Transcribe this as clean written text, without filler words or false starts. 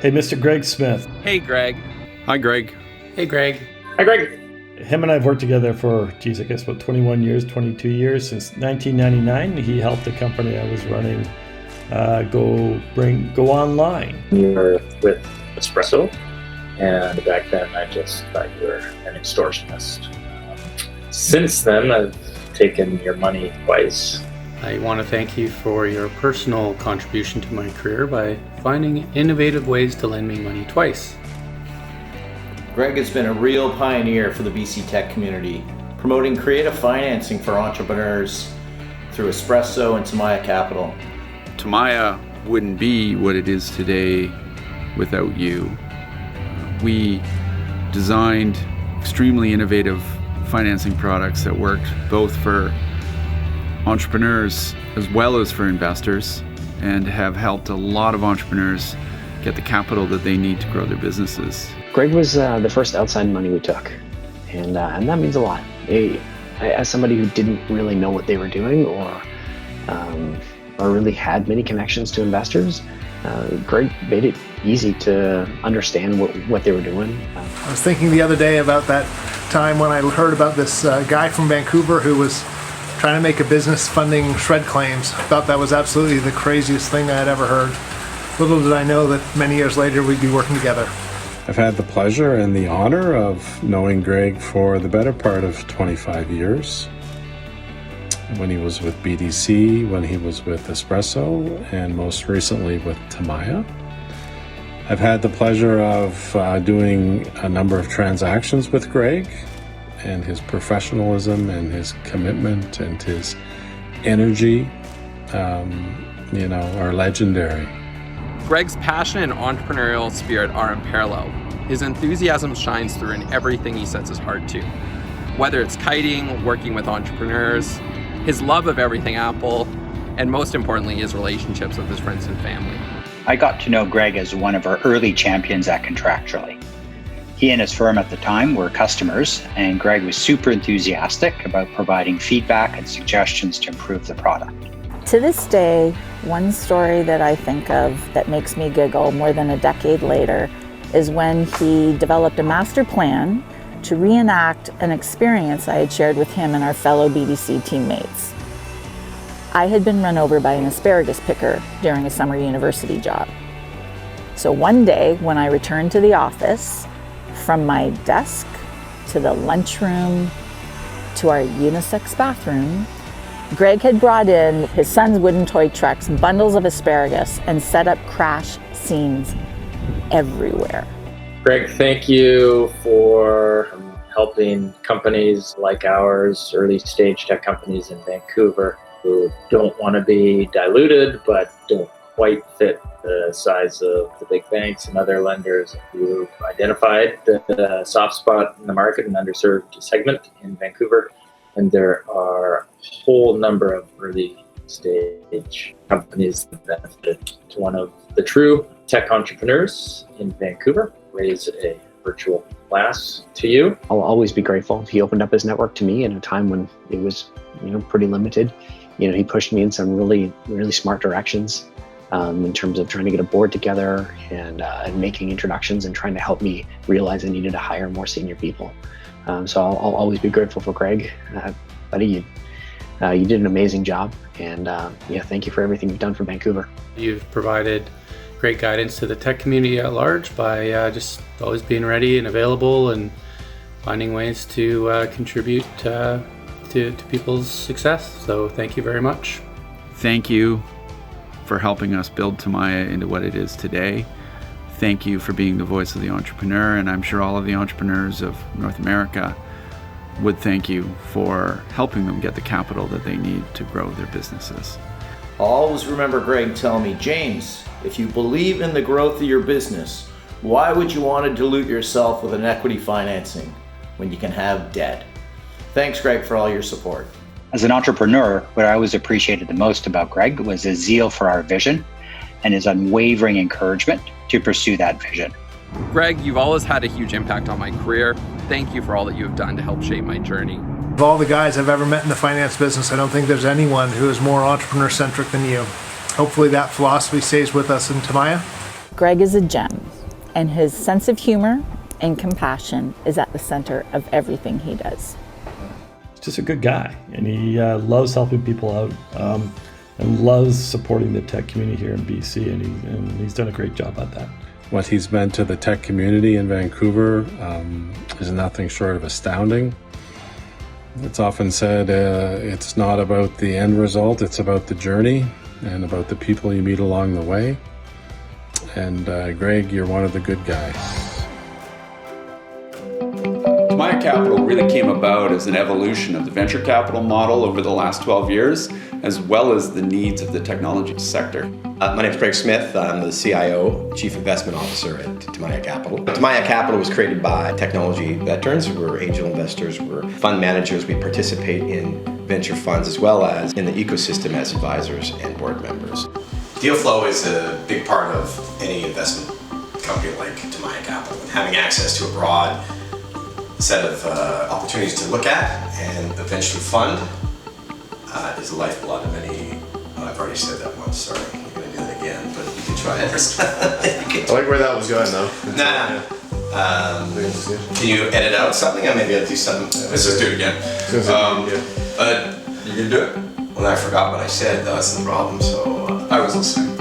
Hey, Mr. Greg Smith. Hey, Greg. Hi, Greg. Hey, Greg. Hi, Greg. Him and I have worked together for, I guess, 21 years, 22 years. Since 1999, he helped the company I was running go online. You were with Espresso, and back then I just thought you were an extortionist. Since then, I've taken your money twice. I want to thank you for your personal contribution to my career by finding innovative ways to lend me money twice. Greg has been a real pioneer for the BC tech community, promoting creative financing for entrepreneurs through Espresso and TIMIA Capital. TIMIA wouldn't be what it is today without you. We designed extremely innovative financing products that worked both for entrepreneurs as well as for investors, and have helped a lot of entrepreneurs get the capital that they need to grow their businesses. Greg was the first outside money we took, and that means a lot. As somebody who didn't really know what they were doing or really had many connections to investors, Greg made it easy to understand what they were doing. I was thinking the other day about that time when I heard about this guy from Vancouver who was trying to make a business funding shred claims. I thought that was absolutely the craziest thing I had ever heard. Little did I know that many years later we'd be working together. I've had the pleasure and the honor of knowing Greg for the better part of 25 years. When he was with BDC, when he was with Espresso, and most recently with TIMIA. I've had the pleasure of doing a number of transactions with Greg, and his professionalism and his commitment and his energy, are legendary. Greg's passion and entrepreneurial spirit are unparalleled. His enthusiasm shines through in everything he sets his heart to. Whether it's kiting, working with entrepreneurs, his love of everything Apple, and most importantly, his relationships with his friends and family. I got to know Greg as one of our early champions at Contractually. He and his firm at the time were customers, and Greg was super enthusiastic about providing feedback and suggestions to improve the product. To this day, one story that I think of that makes me giggle more than a decade later is when he developed a master plan to reenact an experience I had shared with him and our fellow BDC teammates. I had been run over by an asparagus picker during a summer university job. So one day when I returned to the office, from my desk to the lunchroom to our unisex bathroom, Greg had brought in his son's wooden toy trucks, bundles of asparagus, and set up crash scenes everywhere. Greg, thank you for helping companies like ours, early stage tech companies in Vancouver, who don't want to be diluted but don't quite fit the size of the big banks and other lenders. You've identified the soft spot in the market, an underserved segment in Vancouver, and there are a whole number of early stage companies that benefit. To one of the true tech entrepreneurs in Vancouver, raise a virtual glass to you. I'll always be grateful. He opened up his network to me in a time when it was, pretty limited. He pushed me in some really, really smart directions in terms of trying to get a board together and making introductions and trying to help me realize I needed to hire more senior people. So I'll always be grateful for Greg. Buddy, you did an amazing job, and thank you for everything you've done for Vancouver. You've provided great guidance to the tech community at large by just always being ready and available and finding ways to contribute to people's success. So thank you very much. Thank you for helping us build TIMIA into what it is today. Thank you for being the voice of the entrepreneur, and I'm sure all of the entrepreneurs of North America would thank you for helping them get the capital that they need to grow their businesses. I'll always remember Greg telling me, James, if you believe in the growth of your business, why would you want to dilute yourself with an equity financing when you can have debt? Thanks, Greg, for all your support. As an entrepreneur, what I always appreciated the most about Greg was his zeal for our vision and his unwavering encouragement to pursue that vision. Greg, you've always had a huge impact on my career. Thank you for all that you have done to help shape my journey. Of all the guys I've ever met in the finance business, I don't think there's anyone who is more entrepreneur-centric than you. Hopefully that philosophy stays with us in TIMIA. Greg is a gem, and his sense of humor and compassion is at the center of everything he does. He's just a good guy, and he loves helping people out and loves supporting the tech community here in BC, and he's done a great job at that. What he's meant to the tech community in Vancouver is nothing short of astounding. It's often said it's not about the end result, it's about the journey and about the people you meet along the way. And Greg, you're one of the good guys. TIMIA Capital really came about as an evolution of the venture capital model over the last 12 years, as well as the needs of the technology sector. My name is Craig Smith. I'm the CIO, Chief Investment Officer at TIMIA Capital. TIMIA Capital was created by technology veterans. We're angel investors, we're fund managers. We participate in venture funds as well as in the ecosystem as advisors and board members. Deal flow is a big part of any investment company like TIMIA Capital. And having access to a broad set of opportunities to look at and eventually fund is the lifeblood of any. I've already said that once, sorry. I'm going to do that again, but you can try it. I like where that was going though. Nah. Can you edit out something? Maybe I'll do something. Let's just do it again. You can do it? Well, I forgot what I said, that's the problem, so I was listening.